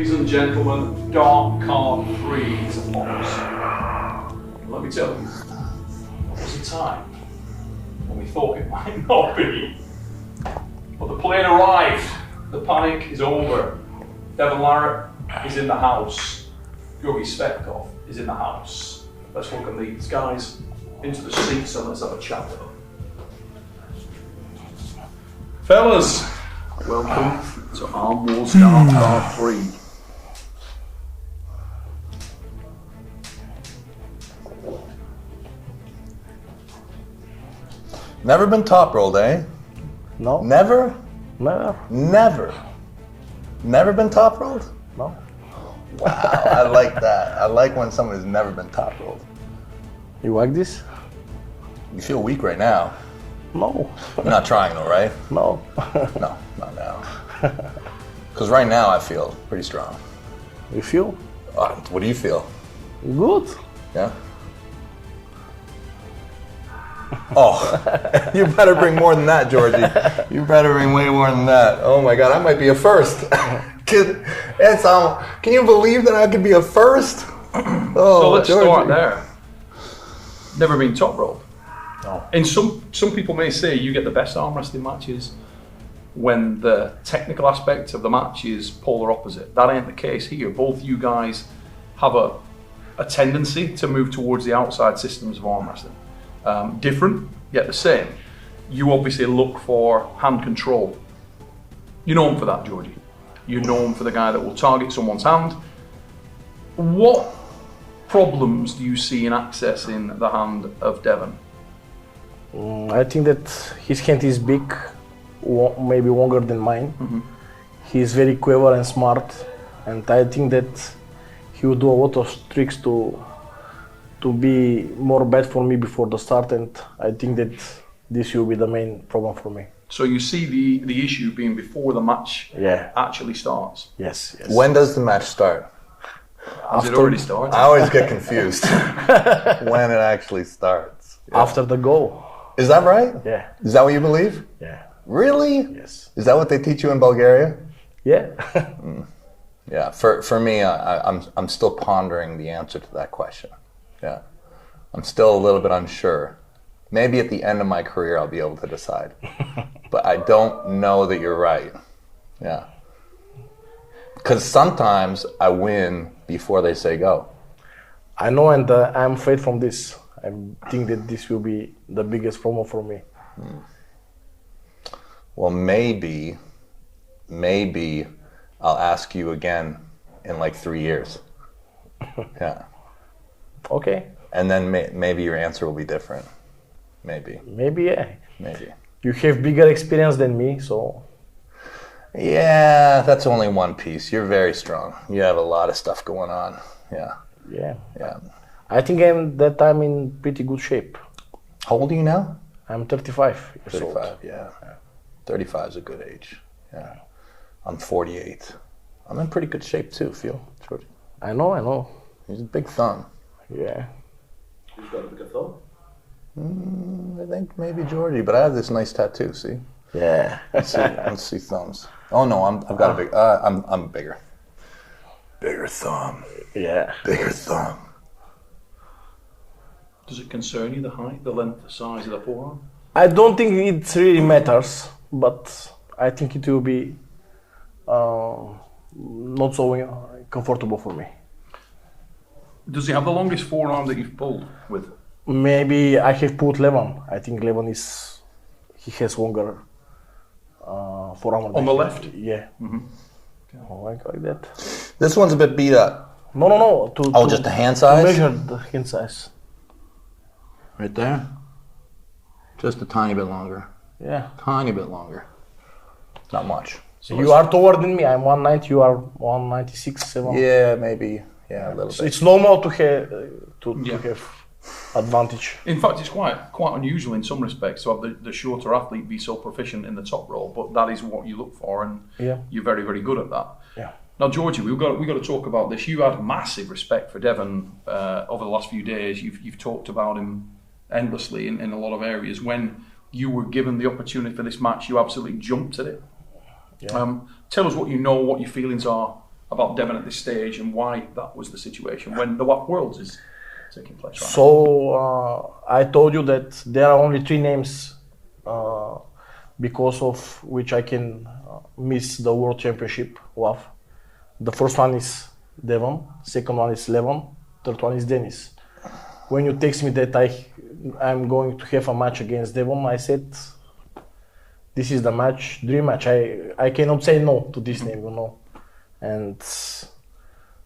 Ladies and gentlemen, dark card 3 is upon us. Let me tell you, there was a time when we thought it might not be. But the plane arrived, the panic is over. Devon Larratt is in the house. GEORGI TSVETKOV is in the house. Let's welcome these guys into the seats and let's have a chat with them. Fellas, welcome to Armwrestling Dark Card 3. Never been top rolled, eh? No. Never? Never. Never. Never been top rolled? No. Wow, I like that. I like when someone has never been top rolled. You like this? You feel weak right now. No. You're not trying though, right? No. No, not now. Because right now I feel pretty strong. You feel? What do you feel? Good. Yeah? Oh, you better bring more than that, Georgie. You better bring way more than that. Oh my God, I might be a first. Can you believe that I could be a first? Oh, so let's Georgie. start there. Never been top rolled. No. And some people may say you get the best arm wrestling matches when the technical aspect of the match is polar opposite. That ain't the case here. Both you guys have a tendency to move towards the outside systems of arm wrestling. Different, yet the same. You obviously look for hand control. You're known for that, Georgie. You're known for the guy that will target someone's hand. What problems do you see in accessing the hand of Devon? I think that his hand is big, maybe longer than mine. Mm-hmm. He's very clever and smart, and I think that he will do a lot of tricks to be more bad for me before the start, and I think that this will be the main problem for me. So you see the issue being before the match actually starts? Yes. When does the match start? Has it already started? I always get confused when it actually starts. Yeah. After the goal. Is that right? Yeah. Is that what you believe? Yeah. Really? Yes. Is that what they teach you in Bulgaria? Yeah. Yeah. For me, I'm still pondering the answer to that question. Yeah. I'm still a little bit unsure. Maybe at the end of my career I'll be able to decide. But I don't know that you're right. Yeah. Because sometimes I win before they say go. I know, and I'm afraid from this. I think that this will be the biggest problem for me. Well, maybe I'll ask you again in like 3 years. Yeah. Okay. And then maybe your answer will be different. Maybe. Maybe, yeah. Maybe. You have bigger experience than me, so... Yeah, that's only one piece. You're very strong. You have a lot of stuff going on. Yeah. Yeah. Yeah. I think I'm in pretty good shape. How old are you now? I'm 35 years old. 35, yeah. 35 is a good age. Yeah. I'm 48. I'm in pretty good shape too, Phil. Georgie. I know. He's a big thumb. Yeah. Who's got a bigger thumb? I think maybe Georgie, but I have this nice tattoo, see? Yeah. Let's see thumbs. Oh no, I've got a big, I'm bigger. Bigger thumb. Yeah. Bigger thumb. Does it concern you, the height, the length, the size of the forearm? I don't think it really matters, but I think it will be not so comfortable for me. Does he have the longest forearm that you've pulled with? Maybe I have put Levon. I think Levon he has longer forearm. On the left? Yeah. Mm-hmm. Like that. This one's a bit beat up. No. Just the hand size? To measure the hand size. Right there? Just a tiny bit longer. Yeah. Tiny bit longer. Not much. So you are taller than me. I'm 190. You are 196, 7. Yeah, maybe. Yeah, a little So bit. it's normal to have advantage. In fact, it's quite unusual in some respects to have the shorter athlete be so proficient in the top roll, but that is what you look for, and you're very, very good at that. Yeah. Now, Georgie, we've got to talk about this. You had massive respect for Devon over the last few days. You've talked about him endlessly in a lot of areas. When you were given the opportunity for this match, you absolutely jumped at it. Yeah. Tell us what you know, what your feelings are about Devon at this stage and why that was the situation when the WAF Worlds is taking place right now? So I told you that there are only 3 names because of which I can miss the World Championship WAF. The first one is Devon, second one is Levon, third one is Dennis. When you text me that I'm going to have a match against Devon, I said, this is the match, dream match. I cannot say no to this name, you know. And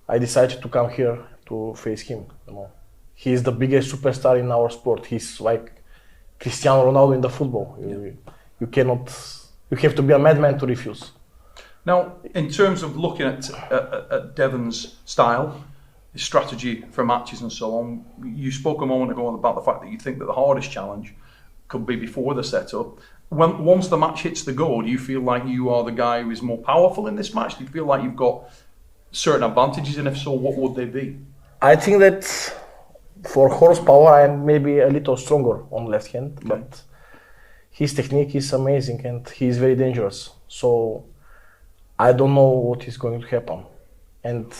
I decided to come here to face him, you know. He is the biggest superstar in our sport. He's like Cristiano Ronaldo in the football. You have to be a madman to refuse. Now, in terms of looking at Devon's style, his strategy for matches and so on, you spoke a moment ago about the fact that you think that the hardest challenge could be before the setup. Once the match hits the go, do you feel like you are the guy who is more powerful in this match? Do you feel like you've got certain advantages, and if so, what would they be? I think that for horsepower, I am maybe a little stronger on left hand, but his technique is amazing and he is very dangerous. So I don't know what is going to happen. And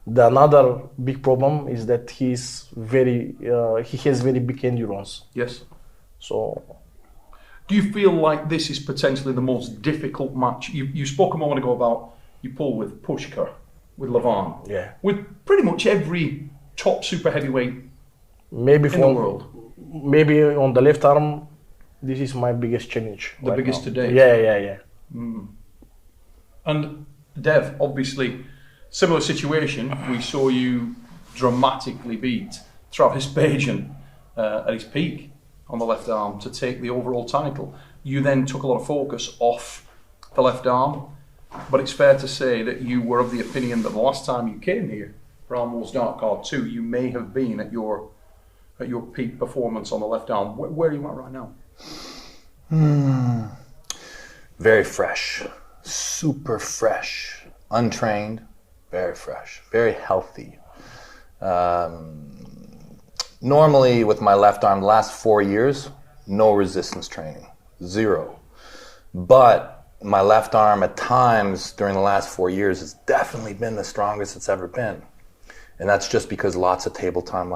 the another big problem is that he has very big endurance. Yes. So, do you feel like this is potentially the most difficult match? You spoke a moment ago about you pull with Pushkar, with Levan, with pretty much every top super heavyweight maybe in the world. Maybe on the left arm, this is my biggest challenge. The biggest today. Yeah. And Dev, obviously, similar situation. We saw you dramatically beat Travis Bajan at his peak on the left arm to take the overall title. You then took a lot of focus off the left arm, but it's fair to say that you were of the opinion that the last time you came here for Armwrestling Dark Card 2, you may have been at your peak performance on the left arm. Where are you at right now? Very fresh, super fresh, untrained, very fresh, very healthy. Normally with my left arm, the last 4 years, no resistance training, 0. But my left arm at times during the last 4 years has definitely been the strongest it's ever been. And that's just because lots of table time.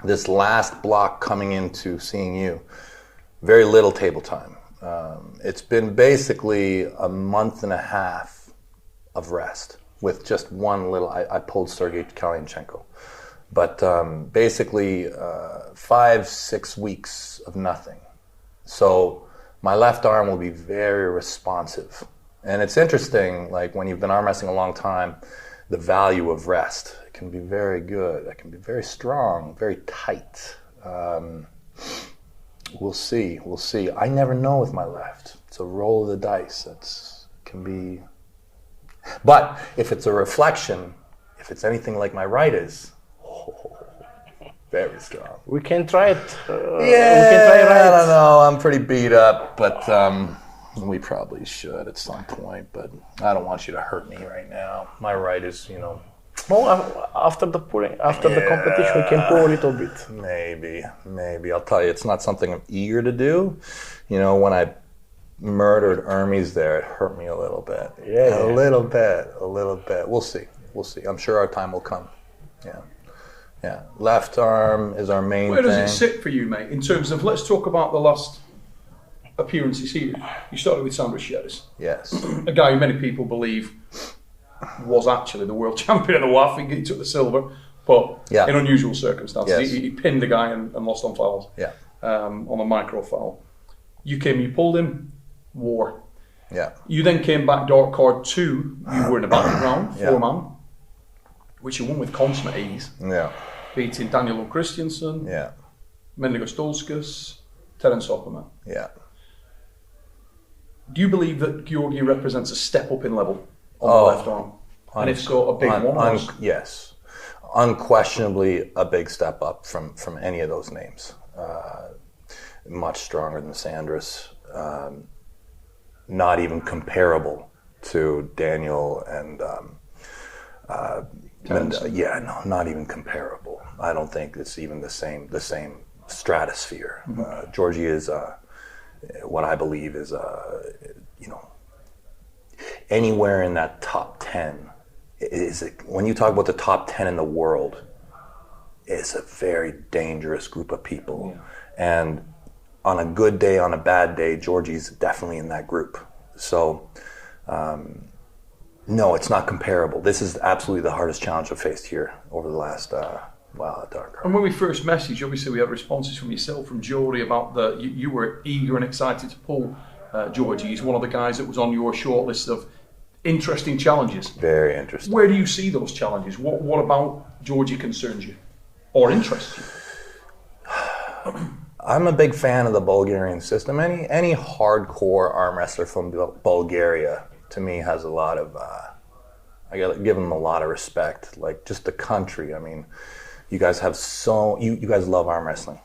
This last block coming into seeing you, very little table time. It's been basically a month and a half of rest with just one little, I pulled Sergey Kalyanchenko. But basically 5-6 weeks of nothing. So my left arm will be very responsive. And it's interesting, like when you've been arm wrestling a long time, the value of rest. It can be very good. It can be very strong, very tight. We'll see. I never know with my left. It's a roll of the dice. Can be. But if it's a reflection, if it's anything like my right is, very strong. We can try it. We can try right. I don't know. I'm pretty beat up, but we probably should at some point. But I don't want you to hurt me right now. My right is, No, after the competition, we can pull a little bit. Maybe. I'll tell you, it's not something I'm eager to do. When I murdered Hermes there, it hurt me a little bit. A little bit. We'll see. I'm sure our time will come. Yeah. Left arm is our main thing. Where does it sit for you, mate, in terms of, let's talk about the last appearances here. You started with Sandra Sheris. Yes. A guy who many people believe was actually the world champion of the WAF. He took the silver, but in unusual circumstances. Yes. He pinned the guy and lost on fouls. On a micro foul. You came, you pulled him, war. Yeah. You then came back Dark Card 2. You were in a battleground, 4-man, which you won with consummate ease. Yeah. Beating Daniel Christiansen, Mendigo Stolskas, Terence Opperman. Yeah. Do you believe that Georgi represents a step up in level on the left arm? And if so, a big one? Yes. Unquestionably a big step up from any of those names. Much stronger than Sandra's. Not even comparable to Daniel and not even comparable. I don't think it's even the same stratosphere. Georgi is what I believe is anywhere in that top 10 when you talk about the top 10 in the world, it's a very dangerous group of people. Yeah. And on a good day, on a bad day, Georgie's definitely in that group. So, no, it's not comparable. This is absolutely the hardest challenge I've faced here over the last, dark. And when we first messaged, obviously we had responses from yourself, from Geordie, about you were eager and excited to pull Georgie. He's one of the guys that was on your shortlist of interesting challenges. Very interesting. Where do you see those challenges? What about Georgie concerns you or interests you? I'm a big fan of the Bulgarian system. Any hardcore arm wrestler from Bulgaria, to me, has a lot of, I gotta give them a lot of respect. Like, just the country. I mean, you guys have you guys love arm wrestling.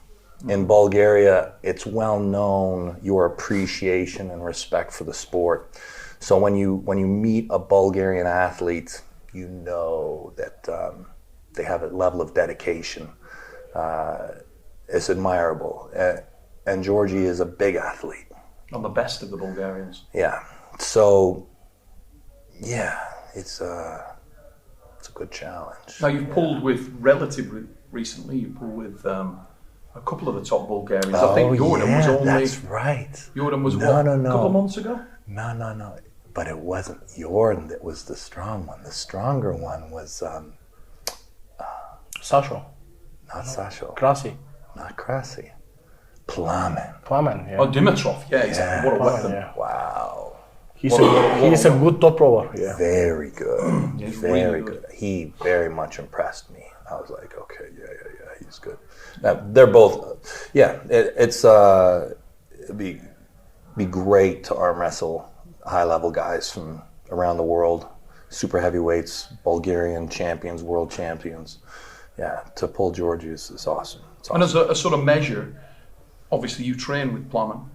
In Bulgaria, it's well known, your appreciation and respect for the sport. So when you meet a Bulgarian athlete, you know that they have a level of dedication. It's admirable. And Georgie is a big athlete. And the best of the Bulgarians. Yeah. So, yeah, it's a good challenge. Now, you've pulled with, relatively recently, you pulled with a couple of the top Bulgarians. I think Jordan was only... that's right. Jordan was a couple of months ago? No. But it wasn't Jordan that was the strong one. The stronger one was... Sasho. Not Sasho. Krasi. Not Krasi. Plamen. Plamen, yeah. Oh, Dimitrov, yeah, exactly. What a weapon. Yeah. Wow. He's a good top rower. Yeah. Very good. He's very really good. He very much impressed me. I was like, okay, yeah, he's good. Now, they're both, it'd be great to arm wrestle high-level guys from around the world, super heavyweights, Bulgarian champions, world champions. Yeah, to pull Georgie is awesome. It's awesome. And as a sort of measure, obviously you train with Plamen.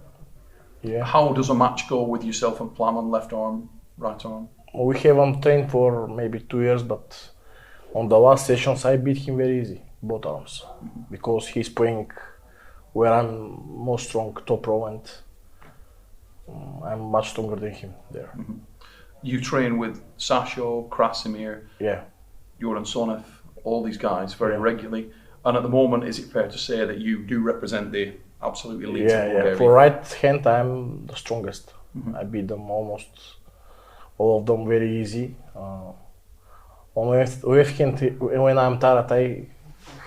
Yeah. How does a match go with yourself and Plamen, left arm, right arm? We haven't trained for maybe 2 years, but on the last sessions I beat him very easy, both arms, because he's playing where I'm most strong, top row, and I'm much stronger than him there. Mm-hmm. You train with Sasho, Krasimir, Joran Sonev, all these guys very regularly, and at the moment, is it fair to say that you do represent the absolute elite? Yeah. For right hand, I'm the strongest. Mm-hmm. I beat them almost all of them very easy. On left hand, when I'm tired, I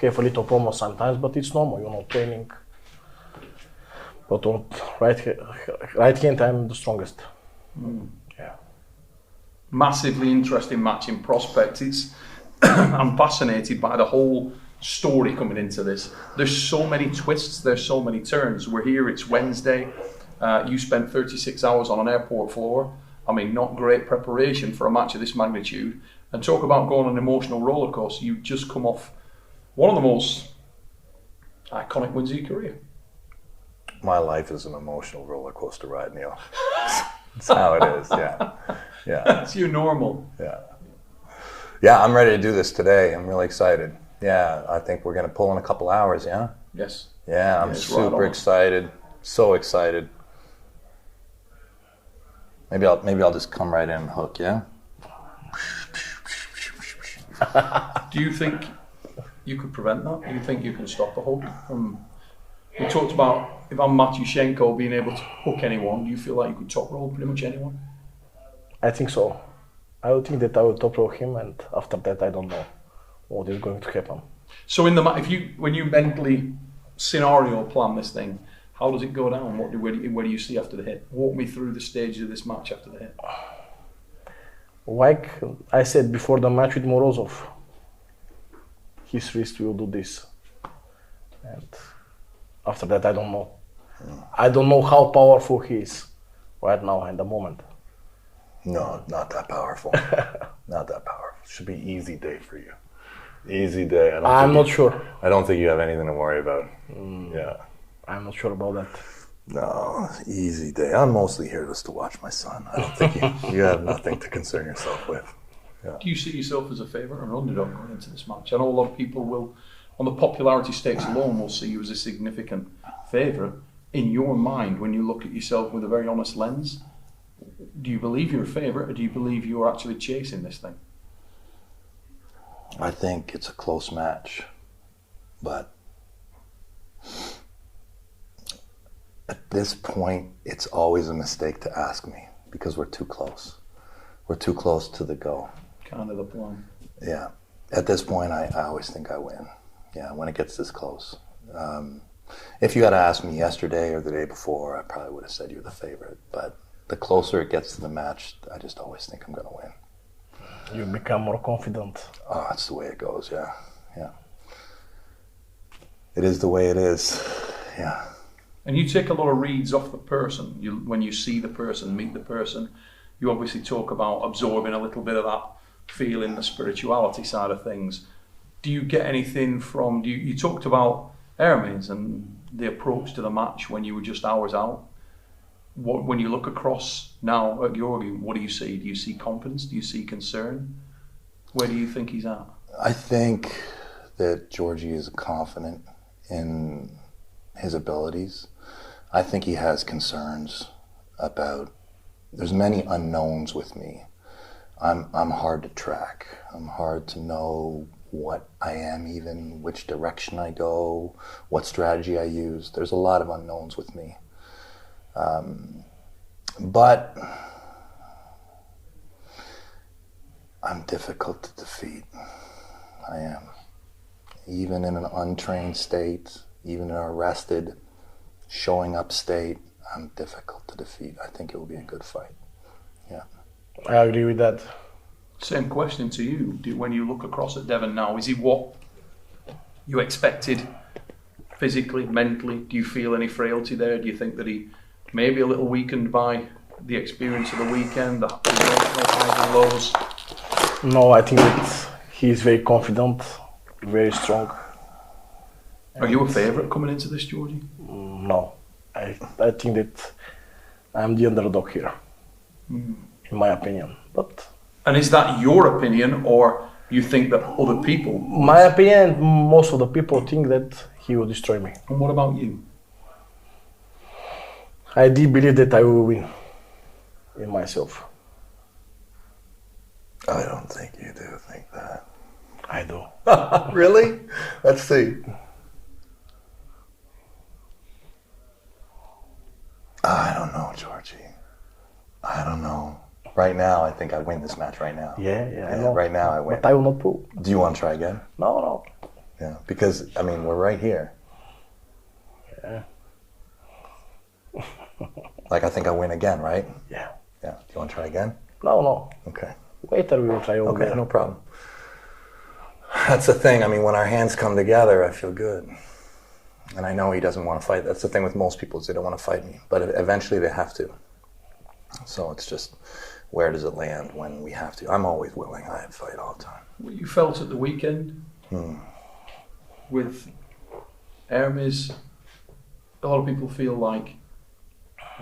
have a little problem sometimes, but it's normal, training. But on right hand, I'm the strongest. Mm. Yeah. Massively interesting match in prospect. I'm fascinated by the whole story coming into this. There's so many twists, there's so many turns. We're here, it's Wednesday. You spent 36 hours on an airport floor. I mean, not great preparation for a match of this magnitude. And talk about going on an emotional roller coaster. You've just come off one of the most iconic wins of your career. My life is an emotional roller coaster ride, Neil. That's how it is, yeah. That's your normal. Yeah, I'm ready to do this today. I'm really excited. Yeah, I think we're going to pull in a couple hours, yeah? Yes. Yeah, I'm super excited. So excited. Maybe I'll just come right in and hook, yeah? Do you think you could prevent that? Do you think you can stop the hook? We talked about Ivan Matyushenko being able to hook anyone. Do you feel like you could top roll pretty much anyone? I think so. I would think that I will top roll him, and after that, I don't know what is going to happen. So when you mentally scenario plan this thing, how does it go down? Where do you see after the hit? Walk me through the stages of this match after the hit. Like I said before the match with Morozov, his wrist will do this, and after that, I don't know. I don't know how powerful he is right now in the moment. No, not that powerful. Not that powerful. Should be easy day for you. Easy day. I'm not sure. I don't think you have anything to worry about. Yeah. I'm not sure about that. No, easy day. I'm mostly here just to watch my son. I don't think you have nothing to concern yourself with. Yeah. Do you see yourself as a favourite or an underdog going into this match? I know a lot of people will, on the popularity stakes alone, will see you as a significant favourite. In your mind, when you look at yourself with a very honest lens, Do you believe you're a favourite, or do you believe you're actually chasing this thing? I think it's a close match, but at this point, it's always a mistake to ask me because we're too close. We're too close to the go. Kind of the plan. Yeah. At this point, I always think I win. Yeah, when it gets this close. If you had asked me yesterday or the day before, I probably would have said you're the favorite. But the closer it gets to the match, I just always think I'm going to win. You become more confident. Oh, that's the way it goes, yeah. Yeah. It is the way it is, yeah. And you take a lot of reads off the person. When you see the person, meet the person, you obviously talk about absorbing a little bit of that feeling, the spirituality side of things. Do you get anything from, you talked about Hermes and the approach to the match when you were just hours out. When you look across now at Georgi, what do you see? Do you see confidence? Do you see concern? Where do you think he's at? I think that Georgi is confident in his abilities. I think he has concerns about, there's many unknowns with me. I'm hard to track. I'm hard to know what I am even, which direction I go, what strategy I use. There's a lot of unknowns with me. But I'm difficult to defeat. I am. Even in an untrained state, even in an arrested, showing up state, I'm difficult to defeat. I think it will be a good fight. Yeah. I agree with that. Same question to you. When you look across at Devon now, is he what you expected physically, mentally? Do you feel any frailty there? Do you think that he may be a little weakened by the experience of the weekend, the highs and lows? No, I think that he's very confident, very strong. Are you a favourite coming into this, Georgi? No, I think that I'm the underdog here, in my opinion. But and is that your opinion, or you think that other people? My opinion, most of the people think that he will destroy me. And what about you? I do believe that I will win in myself. I don't think you do think that. I do. Really? Let's see. I don't know, Georgi. I don't know. Right now, I think I win this match right now. Yeah, I know. Right now, I win. But I will not pull. Do you want to try again? No. Yeah, because, I mean, we're right here. Yeah. Like, I think I win again, right? Yeah. Yeah. Do you want to try again? No. Okay. Later we will try over. Okay, no problem. That's the thing. I mean, when our hands come together, I feel good. And I know he doesn't want to fight. That's the thing with most people is they don't want to fight me. But eventually they have to. So it's just, where does it land when we have to? I'm always willing. I fight all the time. What you felt at the weekend with Hermes, a lot of people feel like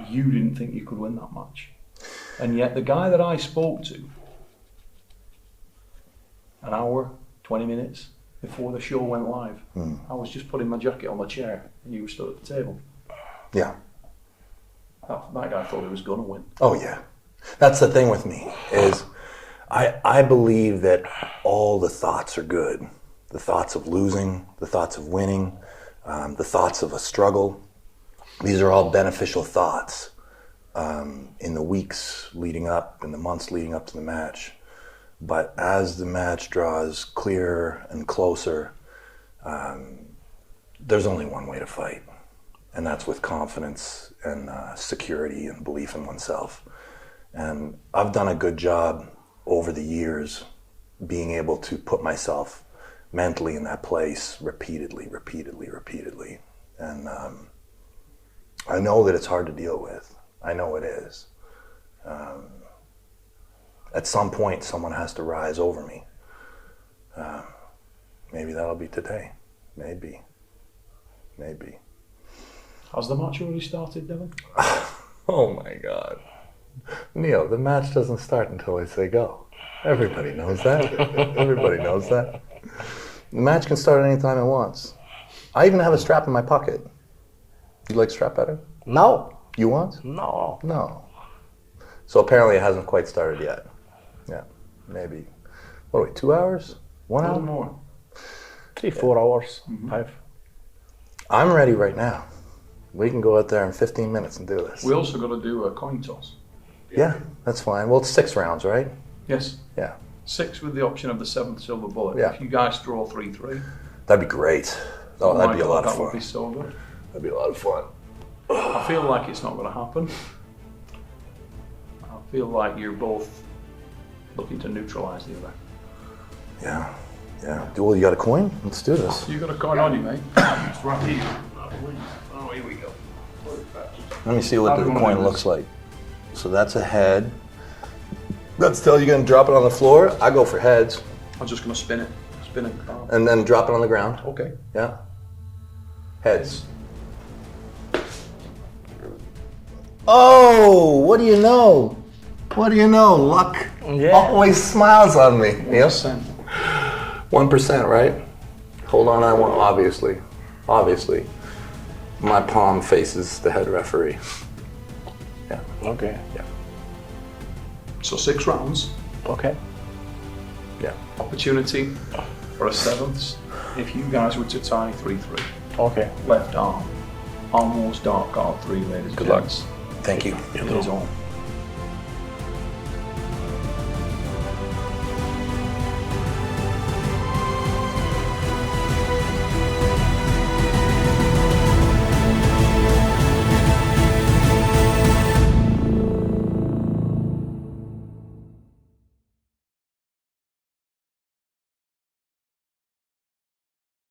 you didn't think you could win that match. And yet the guy that I spoke to, an hour, 20 minutes before the show went live, I was just putting my jacket on the chair and you were stood at the table. Yeah. That guy thought he was going to win. Oh, yeah. That's the thing with me, is I believe that all the thoughts are good. The thoughts of losing, the thoughts of winning, the thoughts of a struggle. These are all beneficial thoughts in the weeks leading up, in the months leading up to the match. But as the match draws clearer and closer, there's only one way to fight. And that's with confidence and security and belief in oneself. And I've done a good job over the years being able to put myself mentally in that place repeatedly. And I know that it's hard to deal with. I know it is. At some point, someone has to rise over me. Maybe that'll be today. Maybe. Has the match already started, Devon? Oh my God. Neil, the match doesn't start until I say go. Everybody knows that. Everybody knows that. The match can start any time it wants. I even have a strap in my pocket. You like strap better? No. You want? No. No. So apparently it hasn't quite started yet. Yeah, maybe. What are we, 2 hours? 1 A hour? little more. 3, 4 hours, 5. I'm ready right now. We can go out there in 15 minutes and do this. We also got to do a coin toss. Yeah, that's fine. Well, it's 6 rounds, right? Yes. Yeah. 6 with the option of the 7th silver bullet. Yeah. If you guys draw 3-3. That'd be great. Oh, that'd be a lot of That would fun. be so good. That'd be a lot of fun. I feel like it's not going to happen. I feel like you're both looking to neutralise the other. Yeah, yeah. Well, you got a coin? Let's do this. You got a coin on you, mate. It's right here. Oh, here we go. Let me see what the coin looks like. So that's a head. That's still, you're gonna drop it on the floor? I go for heads. I'm just going to spin it. Spin it. Oh. And then drop it on the ground. Okay. Yeah. Heads. Oh, what do you know? What do you know? Luck always smiles on me. Yep. 1%. 1%, right? Hold on, I want, obviously. My palm faces the head referee. Yeah. Okay. Yeah. So 6 rounds. Okay. Yeah. Opportunity for a 7th. If you guys were to tie 3-3. Okay. Left arm. Almost dark card 3, ladies and Good luck. gents. Thank you. It is on.